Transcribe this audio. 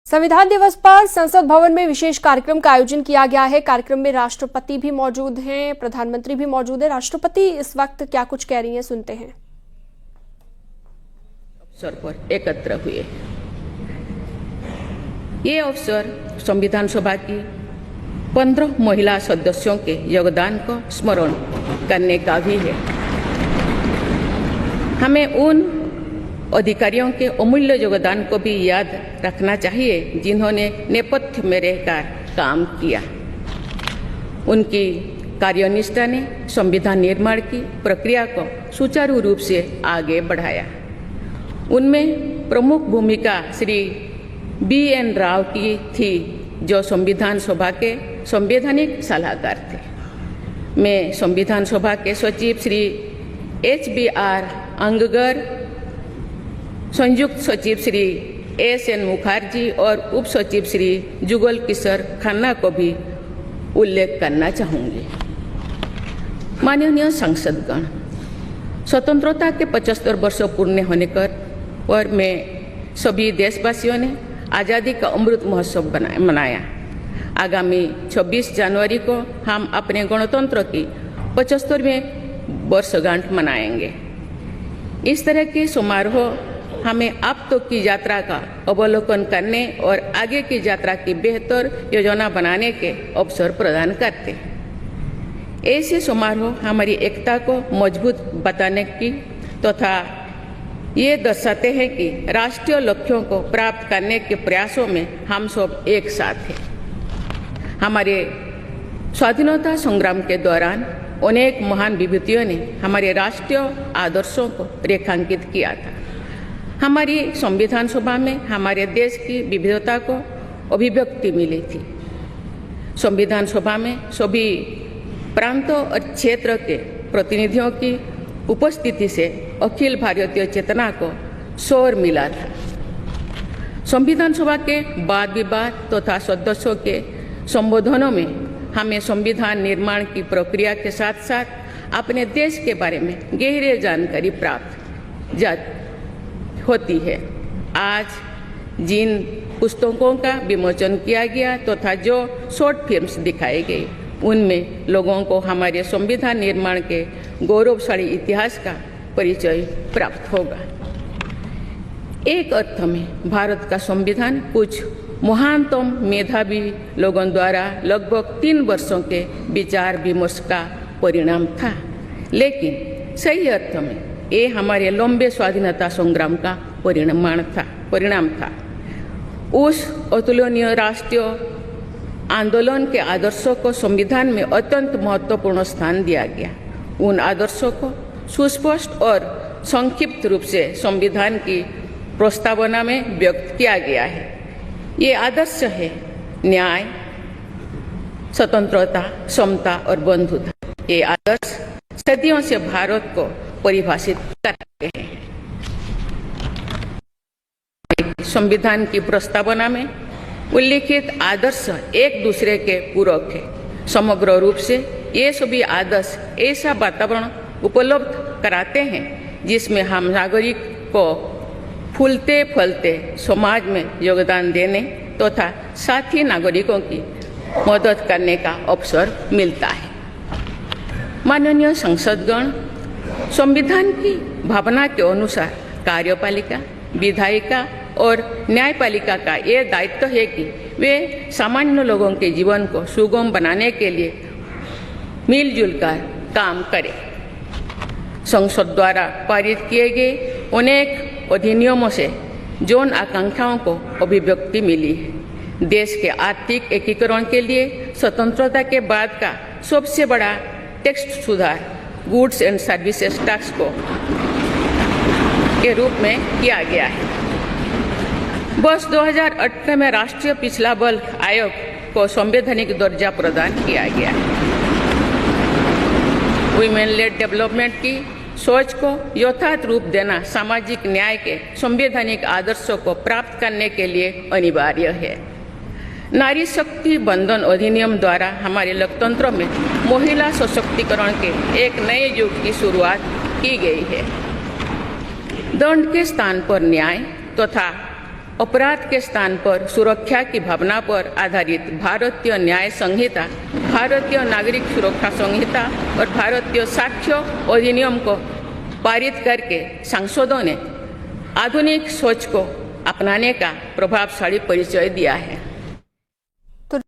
संविधान दिवस पर संसद भवन में विशेष कार्यक्रम का आयोजन किया गया है। कार्यक्रम में राष्ट्रपति भी मौजूद हैं, प्रधानमंत्री भी मौजूद हैं। राष्ट्रपति इस वक्त क्या कुछ कह रही हैं, सुनते हैं। अवसर पर एकत्र हुए। ये अवसर संविधान सभा की 15 महिला सदस्यों के योगदान को स्मरण करने का भी है। हमें उन अधिकारियों के अमूल्य योगदान को भी याद रखना चाहिए जिन्होंने नेपथ्य में रहकर काम किया। उनकी कार्यनिष्ठा ने संविधान निर्माण की प्रक्रिया को सुचारू रूप से आगे बढ़ाया। उनमें प्रमुख भूमिका श्री BN राव की थी, जो संविधान सभा के संवैधानिक सलाहकार थे। मैं संविधान सभा के सचिव श्री HBR अंगगर, संयुक्त सचिव श्री SN मुखर्जी और उप सचिव श्री जुगल किशोर खन्ना को भी उल्लेख करना चाहूँगी। माननीय सांसदगण, स्वतंत्रता के 75 वर्ष पूर्ण होने पर मैं सभी देशवासियों ने आज़ादी का अमृत महोत्सव मनाया। आगामी 26 जनवरी को हम अपने गणतंत्र की 75वें वर्षगांठ मनाएंगे। इस तरह के समारोह हमें अब तक की यात्रा का अवलोकन करने और आगे की यात्रा की बेहतर योजना बनाने के अवसर प्रदान करते हैं। ऐसे समारोह हमारी एकता को मजबूत बताने की तथा ये दर्शाते हैं कि राष्ट्रीय लक्ष्यों को प्राप्त करने के प्रयासों में हम सब एक साथ हैं। हमारे स्वाधीनता संग्राम के दौरान अनेक महान विभूतियों ने हमारे राष्ट्रीय आदर्शों को रेखांकित किया था। हमारी संविधान सभा में हमारे देश की विविधता को अभिव्यक्ति मिली थी। संविधान सभा में सभी प्रांतों और क्षेत्र के प्रतिनिधियों की उपस्थिति से अखिल भारतीय चेतना को शोर मिला था। संविधान सभा के वाद विवाद तथा सदस्यों के संबोधनों में हमें संविधान निर्माण की प्रक्रिया के साथ साथ अपने देश के बारे में गहरी जानकारी प्राप्त होती है। आज जिन पुस्तकों का विमोचन किया गया तथा जो शॉर्ट फिल्म्स दिखाई गई, उनमें लोगों को हमारे संविधान निर्माण के गौरवशाली इतिहास का परिचय प्राप्त होगा। एक अर्थ में भारत का संविधान कुछ महानतम मेधावी लोगों द्वारा लगभग 3 वर्षों के विचार विमर्श का परिणाम था, लेकिन सही अर्थ में ये हमारे लंबे स्वाधीनता संग्राम का परिणाम था। उस अतुलनीय राष्ट्रीय आंदोलन के आदर्शों को संविधान में अत्यंत महत्वपूर्ण स्थान दिया गया। उन आदर्शों को सुस्पष्ट और संक्षिप्त रूप से संविधान की प्रस्तावना में व्यक्त किया गया है। ये आदर्श है न्याय, स्वतंत्रता, समता और बंधुता। ये आदर्श सदियों से भारत को परिभाषित करते हैं। संविधान की प्रस्तावना में उल्लिखित आदर्श एक दूसरे के पूरक है। समग्र रूप से ये सभी आदर्श ऐसा वातावरण उपलब्ध कराते हैं जिसमें हम नागरिक को फूलते फलते समाज में योगदान देने तथा साथी नागरिकों की मदद करने का अवसर मिलता है। माननीय संसदगण, संविधान की भावना के अनुसार कार्यपालिका, विधायिका और न्यायपालिका का ये दायित्व है कि वे सामान्य लोगों के जीवन को सुगम बनाने के लिए मिलजुल कर काम करें। संसद द्वारा पारित किए गए अनेक अधिनियमों से जन आकांक्षाओं को अभिव्यक्ति मिली है। देश के आर्थिक एकीकरण के लिए स्वतंत्रता के बाद का सबसे बड़ा टैक्स सुधार गुड्स एंड सर्विसेज टैक्स को के रूप में किया गया है। वर्ष 2018 में राष्ट्रीय पिछड़ा वर्ग आयोग को संवैधानिक दर्जा प्रदान किया गया है। वुमेन लेड डेवलपमेंट की सोच को यथार्थ रूप देना सामाजिक न्याय के संवैधानिक आदर्शों को प्राप्त करने के लिए अनिवार्य है। नारी शक्ति बंधन अधिनियम द्वारा हमारे लोकतंत्र में महिला सशक्तिकरण के एक नए युग की शुरुआत की गई है। दंड के स्थान पर न्याय तथा अपराध के स्थान पर सुरक्षा की भावना पर आधारित भारतीय न्याय संहिता, भारतीय नागरिक सुरक्षा संहिता और भारतीय साक्ष्य अधिनियम को पारित करके सांसदों ने आधुनिक सोच को अपनाने का प्रभावशाली परिचय दिया है।